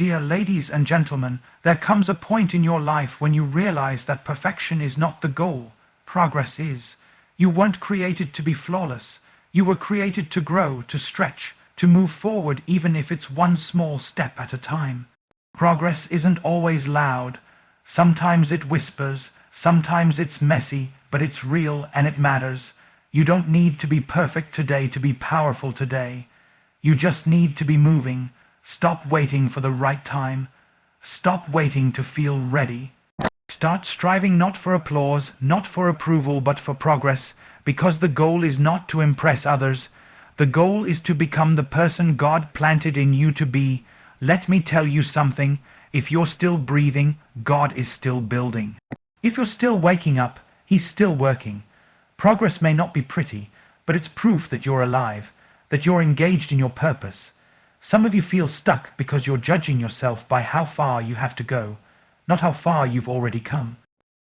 Dear ladies and gentlemen, there comes a point in your life when you realize that perfection is not the goal. Progress is. You weren't created to be flawless. You were created to grow, to stretch, to move forward even if it's one small step at a time. Progress isn't always loud. Sometimes it whispers, sometimes it's messy, but it's real and it matters. You don't need to be perfect today to be powerful today. You just need to be moving. Stop waiting for the right time. Stop waiting to feel ready. Start striving not for applause, not for approval, but for progress, because the goal is not to impress others. The goal is to become the person God planted in you to be. Let me tell you something. If you're still breathing, God is still building. If you're still waking up, He's still working. Progress may not be pretty, but it's proof that you're alive, that you're engaged in your purpose. Some of you feel stuck because you're judging yourself by how far you have to go, not how far you've already come.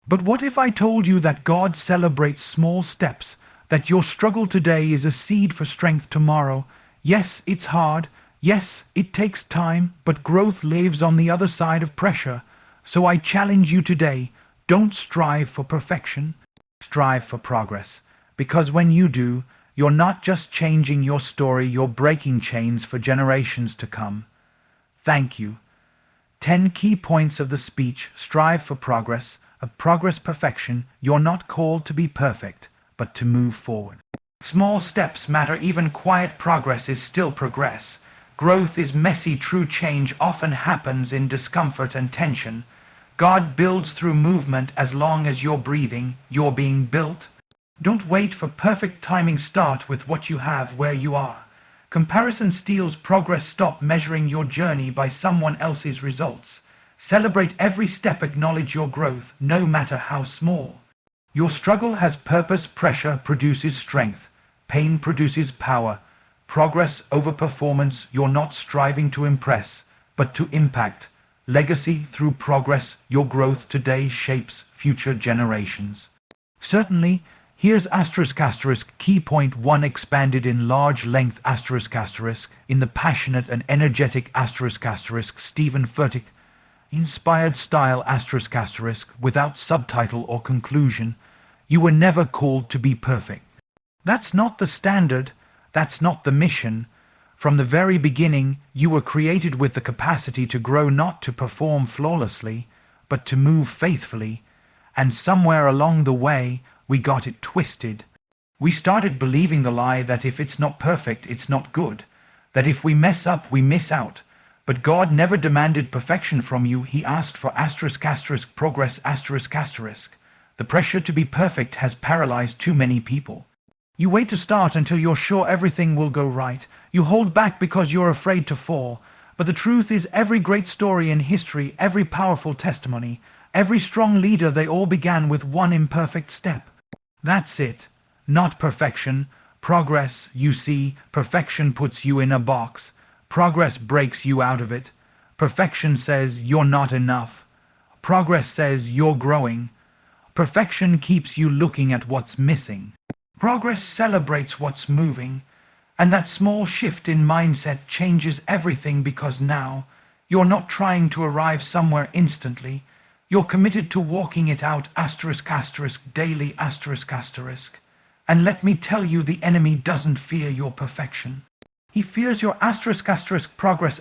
But what if I told you that God celebrates small steps, that your struggle today is a seed for strength tomorrow? Yes, it's hard. Yes, it takes time, but growth lives on the other side of pressure. So I challenge you today, don't strive for perfection. Strive for progress, because when you do, you're not just changing your story, you're breaking chains for generations to come. Thank you. 10 key points of the speech: strive for progress, of progress perfection. You're not called to be perfect, but to move forward. Small steps matter, even quiet progress is still progress. Growth is messy, true change often happens in discomfort and tension. God builds through movement. As long as you're breathing, you're being built. Don't wait for perfect timing. Start with what you have where you are. Comparison steals progress. Stop measuring your journey by someone else's results. Celebrate every step. Acknowledge your growth, no matter how small. Your struggle has purpose. Pressure produces strength. Pain produces power. Progress over performance. You're not striving to impress, but to impact. Legacy through progress. Your growth today shapes future generations. Certainly, here's ***, key point 1 expanded in large length ***, in the passionate and energetic ***, Stephen Furtick, inspired style ***, without subtitle or conclusion. You were never called to be perfect. That's not the standard. That's not the mission. From the very beginning, you were created with the capacity to grow, not to perform flawlessly, but to move faithfully. And somewhere along the way, we got it twisted. We started believing the lie that if it's not perfect, it's not good. That if we mess up, we miss out. But God never demanded perfection from you. He asked for ***, progress ***. The pressure to be perfect has paralyzed too many people. You wait to start until you're sure everything will go right. You hold back because you're afraid to fall. But the truth is, every great story in history, every powerful testimony, every strong leader, they all began with one imperfect step. That's it. Not perfection. Progress, you see. Perfection puts you in a box. Progress breaks you out of it. Perfection says you're not enough. Progress says you're growing. Perfection keeps you looking at what's missing. Progress celebrates what's moving. And that small shift in mindset changes everything, because now you're not trying to arrive somewhere instantly. You're committed to walking it out daily . And let me tell you, the enemy doesn't fear your perfection. He fears your progress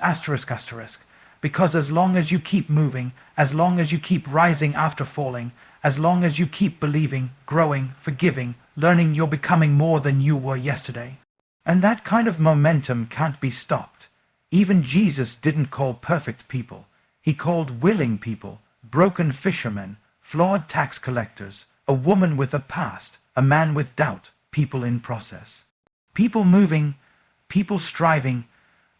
because as long as you keep moving, as long as you keep rising after falling, as long as you keep believing, growing, forgiving, learning, you're becoming more than you were yesterday. And that kind of momentum can't be stopped. Even Jesus didn't call perfect people. He called willing people, broken fishermen, flawed tax collectors, a woman with a past, a man with doubt, people in process. People moving, people striving.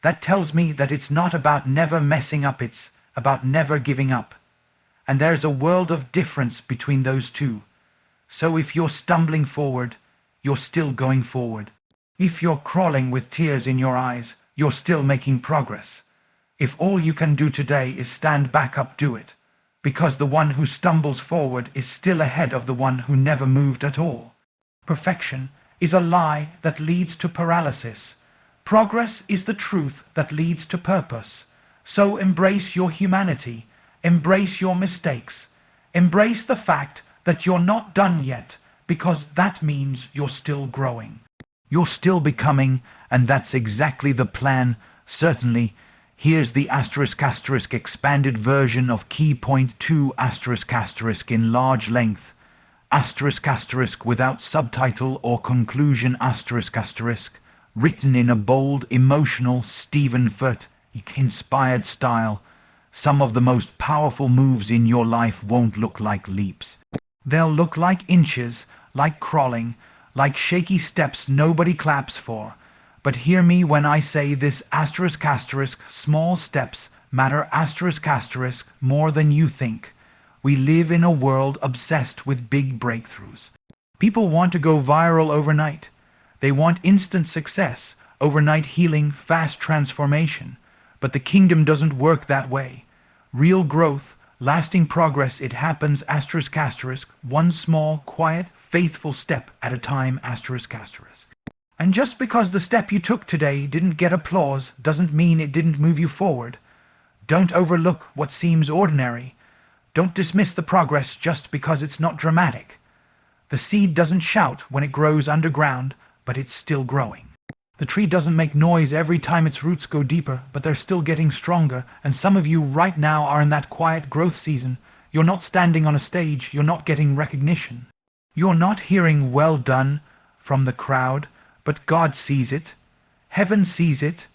That tells me that it's not about never messing up, it's about never giving up. And there's a world of difference between those two. So if you're stumbling forward, you're still going forward. If you're crawling with tears in your eyes, you're still making progress. If all you can do today is stand back up, do it. Because the one who stumbles forward is still ahead of the one who never moved at all. Perfection is a lie that leads to paralysis. Progress is the truth that leads to purpose. So embrace your humanity, embrace your mistakes, embrace the fact that you're not done yet, because that means you're still growing. You're still becoming, and that's exactly the plan. Certainly, here's the *** expanded version of key point 2 ** in large length, ** without subtitle or conclusion **, written in a bold, emotional Stephen Furtick inspired style. Some of the most powerful moves in your life won't look like leaps. They'll look like inches, like crawling, like shaky steps nobody claps for. But hear me when I say this **, small steps matter ** more than you think. We live in a world obsessed with big breakthroughs. People want to go viral overnight. They want instant success, overnight healing, fast transformation. But the kingdom doesn't work that way. Real growth, lasting progress, it happens **, one small, quiet, faithful step at a time **. And just because the step you took today didn't get applause doesn't mean it didn't move you forward. Don't overlook what seems ordinary. Don't dismiss the progress just because it's not dramatic. The seed doesn't shout when it grows underground, but it's still growing. The tree doesn't make noise every time its roots go deeper, but they're still getting stronger, and some of you right now are in that quiet growth season. You're not standing on a stage, you're not getting recognition. You're not hearing "well done" from the crowd, but God sees it. Heaven sees it.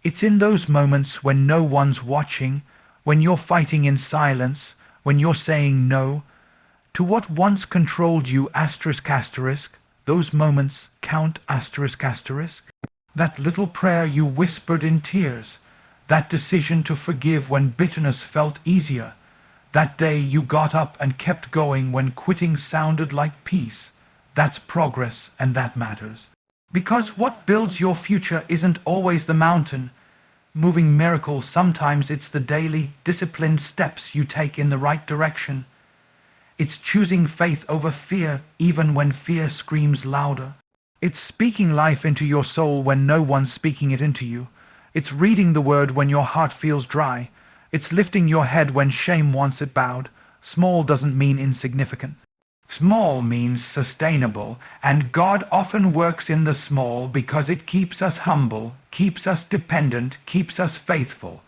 It's in those moments when no one's watching, when you're fighting in silence, when you're saying no to what once controlled you **, those moments count **. That little prayer you whispered in tears, that decision to forgive when bitterness felt easier, that day you got up and kept going when quitting sounded like peace, that's progress, and that matters. Because what builds your future isn't always the mountain moving miracle. Sometimes it's the daily, disciplined steps you take in the right direction. It's choosing faith over fear, even when fear screams louder. It's speaking life into your soul when no one's speaking it into you. It's reading the word when your heart feels dry. It's lifting your head when shame wants it bowed. Small doesn't mean insignificant. Small means sustainable, and God often works in the small because it keeps us humble, keeps us dependent, keeps us faithful.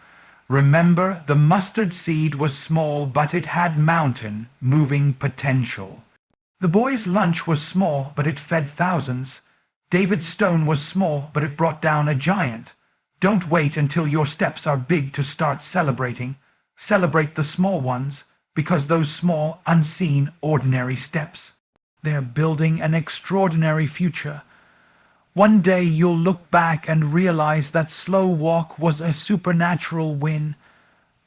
Remember, the mustard seed was small, but it had mountain moving potential. The boy's lunch was small, but it fed thousands. David's stone was small, but it brought down a giant. Don't wait until your steps are big to start celebrating. Celebrate the small ones, because those small, unseen, ordinary steps, they're building an extraordinary future. One day you'll look back and realize that slow walk was a supernatural win.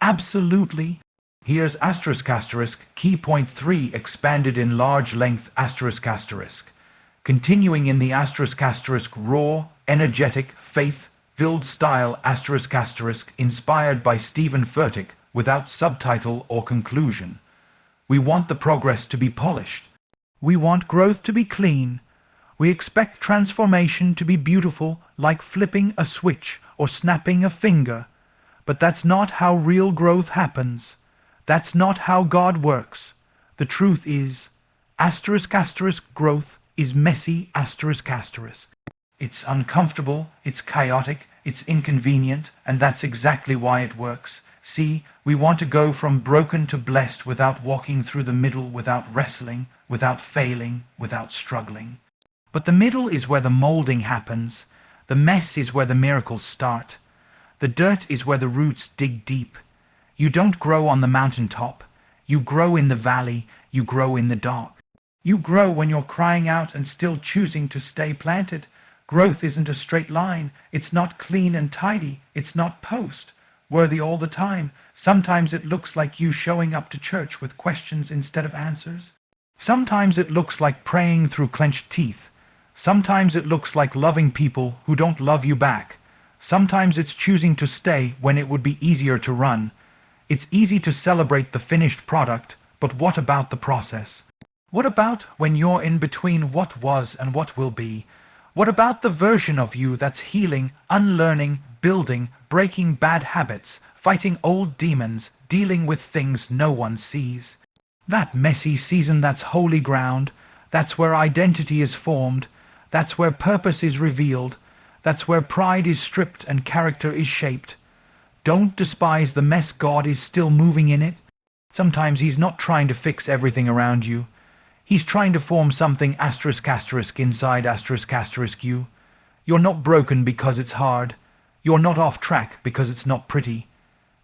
Absolutely. Here's **, key point 3 expanded in large length **. Continuing in the **, raw, energetic, faith-filled style **, inspired by Stephen Furtick, without subtitle or conclusion. We want the progress to be polished. We want growth to be clean. We expect transformation to be beautiful, like flipping a switch or snapping a finger. But that's not how real growth happens. That's not how God works. The truth is, **, growth is messy **. It's uncomfortable, it's chaotic, it's inconvenient, and that's exactly why it works. See, we want to go from broken to blessed without walking through the middle, without wrestling, without failing, without struggling. But the middle is where the molding happens. The mess is where the miracles start. The dirt is where the roots dig deep. You don't grow on the mountaintop. You grow in the valley. You grow in the dark. You grow when you're crying out and still choosing to stay planted. Growth isn't a straight line. It's not clean and tidy. It's not post-worthy all the time. Sometimes it looks like you showing up to church with questions instead of answers. Sometimes it looks like praying through clenched teeth. Sometimes it looks like loving people who don't love you back. Sometimes it's choosing to stay when it would be easier to run. It's easy to celebrate the finished product, but what about the process? What about when you're in between what was and what will be? What about the version of you that's healing, unlearning, building, breaking bad habits, fighting old demons, dealing with things no one sees? That messy season, that's holy ground. That's where identity is formed. That's where purpose is revealed. That's where pride is stripped and character is shaped. Don't despise the mess. God is still moving in it. Sometimes he's not trying to fix everything around you. He's trying to form something inside you. You're not broken because it's hard. You're not off track because it's not pretty.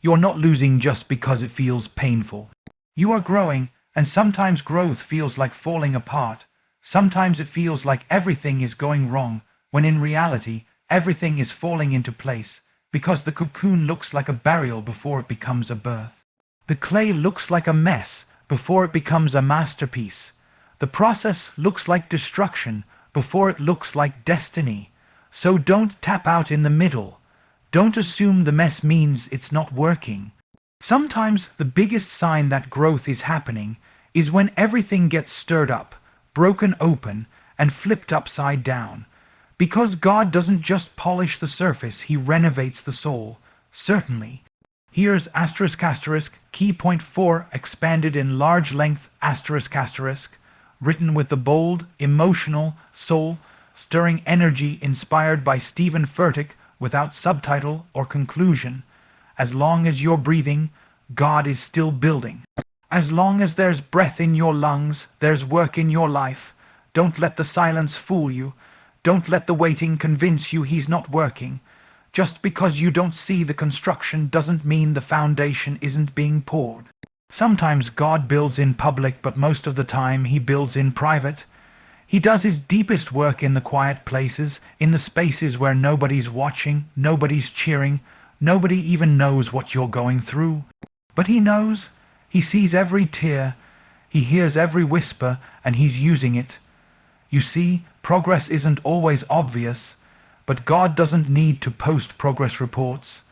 You're not losing just because it feels painful. You are growing, and sometimes growth feels like falling apart. Sometimes it feels like everything is going wrong, when in reality, everything is falling into place, because the cocoon looks like a burial before it becomes a birth. The clay looks like a mess before it becomes a masterpiece. The process looks like destruction before it looks like destiny. So don't tap out in the middle. Don't assume the mess means it's not working. Sometimes the biggest sign that growth is happening is when everything gets stirred up, broken open, and flipped upside down. Because God doesn't just polish the surface, he renovates the soul. Certainly. Here's ***, key point 4, expanded in large length, ***, written with the bold, emotional, soul-stirring energy inspired by Stephen Furtick, without subtitle or conclusion. As long as you're breathing, God is still building. As long as there's breath in your lungs, there's work in your life. Don't let the silence fool you. Don't let the waiting convince you he's not working. Just because you don't see the construction doesn't mean the foundation isn't being poured. Sometimes God builds in public, but most of the time he builds in private. He does his deepest work in the quiet places, in the spaces where nobody's watching, nobody's cheering, nobody even knows what you're going through. But he knows. He sees every tear. He hears every whisper, and he's using it. You see, progress isn't always obvious, but God doesn't need to post progress reports.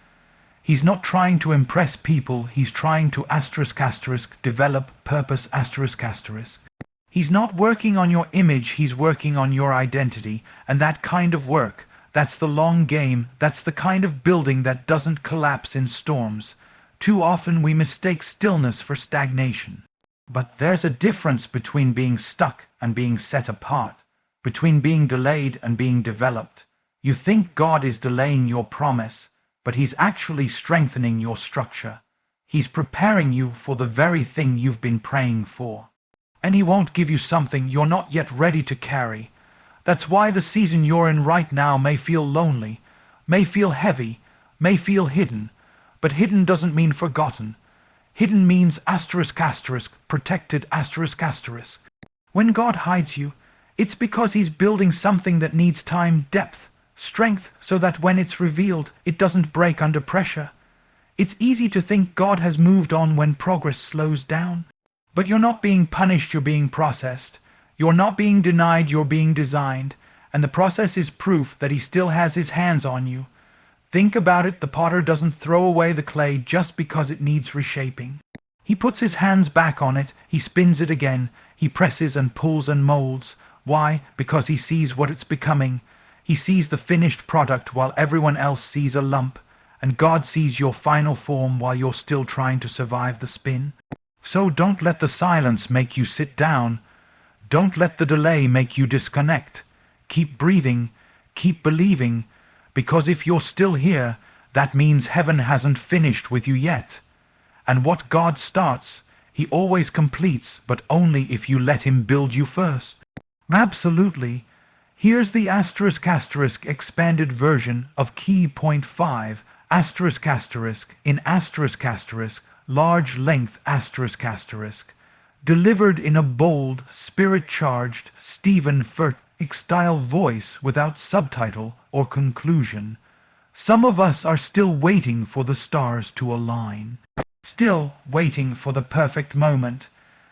He's not trying to impress people, he's trying to ***, develop purpose ***. He's not working on your image, he's working on your identity, and that kind of work, that's the long game, that's the kind of building that doesn't collapse in storms. Too often we mistake stillness for stagnation. But there's a difference between being stuck and being set apart, between being delayed and being developed. You think God is delaying your promise, but he's actually strengthening your structure. He's preparing you for the very thing you've been praying for. And he won't give you something you're not yet ready to carry. That's why the season you're in right now may feel lonely, may feel heavy, may feel hidden. But hidden doesn't mean forgotten. Hidden means ***, protected ***. When God hides you, it's because he's building something that needs time, depth, strength, so that when it's revealed, it doesn't break under pressure. It's easy to think God has moved on when progress slows down. But you're not being punished, you're being processed. You're not being denied, you're being designed. And the process is proof that he still has his hands on you. Think about it, the potter doesn't throw away the clay just because it needs reshaping. He puts his hands back on it, he spins it again, he presses and pulls and molds. Why? Because he sees what it's becoming. He sees the finished product while everyone else sees a lump, and God sees your final form while you're still trying to survive the spin. So don't let the silence make you sit down. Don't let the delay make you disconnect. Keep breathing, keep believing, because if you're still here, that means heaven hasn't finished with you yet. And what God starts, he always completes, but only if you let him build you first. Absolutely. Here's the *** expanded version of key point 5, *** in ***, large length ***, delivered in a bold, spirit-charged, Stephen Furtick-style voice without subtitle or conclusion. Some of us are still waiting for the stars to align. Still waiting for the perfect moment.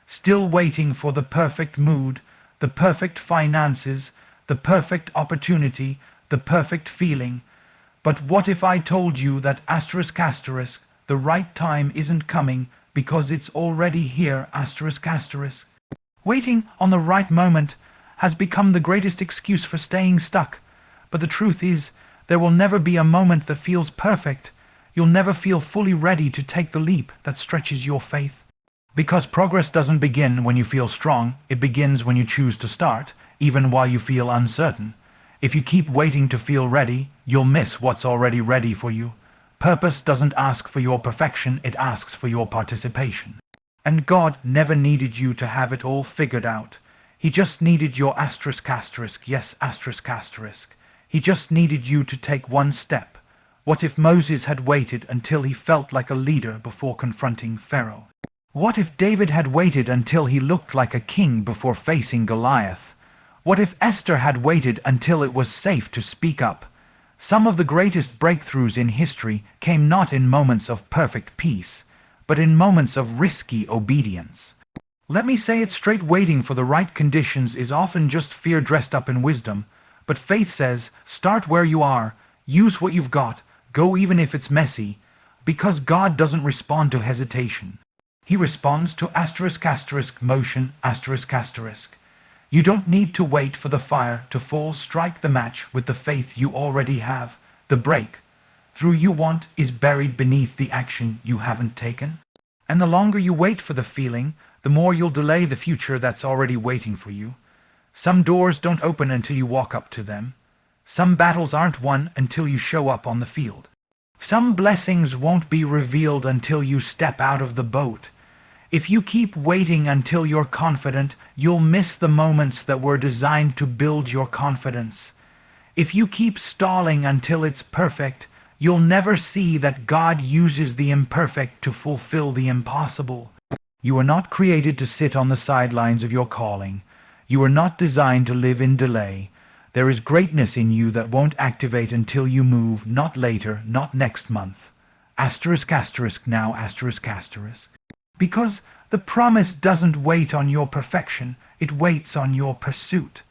Still waiting for the perfect mood, the perfect finances, the perfect opportunity, the perfect feeling. But what if I told you that ***, the right time isn't coming because it's already here ***. Waiting on the right moment, has become the greatest excuse for staying stuck. But the truth is, there will never be a moment that feels perfect. You'll never feel fully ready to take the leap that stretches your faith. Because progress doesn't begin when you feel strong, it begins when you choose to start, even while you feel uncertain. If you keep waiting to feel ready, you'll miss what's already ready for you. Purpose doesn't ask for your perfection, it asks for your participation. And God never needed you to have it all figured out. He just needed your asterisk asterisk, yes, asterisk asterisk. He just needed you to take one step. What if Moses had waited until he felt like a leader before confronting Pharaoh? What if David had waited until he looked like a king before facing Goliath? What if Esther had waited until it was safe to speak up? Some of the greatest breakthroughs in history came not in moments of perfect peace, but in moments of risky obedience. Let me say it straight, waiting for the right conditions is often just fear dressed up in wisdom, but faith says, start where you are, use what you've got, go even if it's messy, because God doesn't respond to hesitation. He responds to asterisk asterisk motion asterisk asterisk. You don't need to wait for the fire to fall. Strike the match with the faith you already have. The breakthrough you want is buried beneath the action you haven't taken. And the longer you wait for the feeling, the more you'll delay the future that's already waiting for you. Some doors don't open until you walk up to them. Some battles aren't won until you show up on the field. Some blessings won't be revealed until you step out of the boat. If you keep waiting until you're confident, you'll miss the moments that were designed to build your confidence. If you keep stalling until it's perfect, you'll never see that God uses the imperfect to fulfill the impossible. You are not created to sit on the sidelines of your calling. You are not designed to live in delay. There is greatness in you that won't activate until you move, not later, not next month. Asterisk asterisk now asterisk asterisk. Because the promise doesn't wait on your perfection, it waits on your pursuit.